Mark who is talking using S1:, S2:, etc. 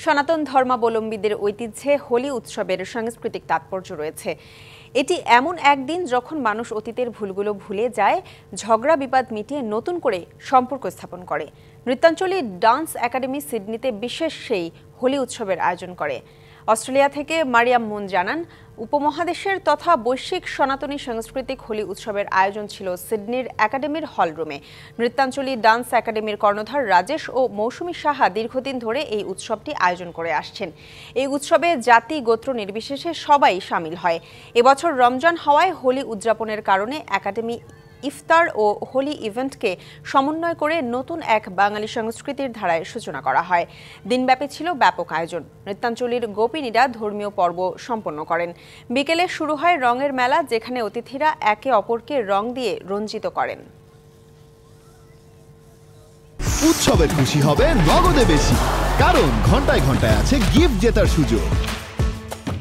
S1: সনাতন ধর্মাবলম্বীদের ঐতিহ্যে হোলি উৎসবের সাংস্কৃতিক তাৎপর্য রয়েছে। এটি এমন একদিন যখন মানুষ অতীতের ভুলগুলো ভুলে যায়, ঝগড়া বিবাদ মিটিয়ে নতুন করে সম্পর্ক স্থাপন করে। নৃত্যাঞ্চলী ডান্স একাডেমি সিডনিতে বিশেষ সেই হোলি উৎসবের আয়োজন করে। অস্ট্রেলিয়া থেকে মারিয়াম মুন জানান, উপমহাদেশের তথা বৈশ্বিক সনাতনী সাংস্কৃতিক হোলি উৎসবের আয়োজন ছিল সিডনির একাডেমির হলরুমে। নৃত্যাঞ্চলী ডান্স একাডেমির কর্ণধার রাজেশ ও মৌসুমী সাহা দীর্ঘদিন ধরে এই উৎসবটি আয়োজন করে আসছেন। এই উৎসবে জাতি গোত্র নির্বিশেষে সবাই সামিল হয়। এবছর রমজান হওয়ায় হোলি উদযাপনের কারণে একাডেমি ইফতার ও হোলি ইভেন্টকে সমন্বয় করে নতুন এক বাঙালি সংস্কৃতির ধারায় সূচনা করা হয়। দিনব্যাপী ছিল ব্যাপক আয়োজন। নৃত্যাঞ্চলীর গোপিনীরা ধর্মীয় পর্ব সম্পন্ন করেন। বিকেলে শুরু হয় রঙের মেলা, যেখানে অতিথিরা একে অপরকে রং দিয়ে রঞ্জিত করেন।
S2: উৎসবের খুশি হবে নগদে বেশি, কারণ ঘন্টায় ঘন্টায় আছে গিফট জেতার সুযোগ।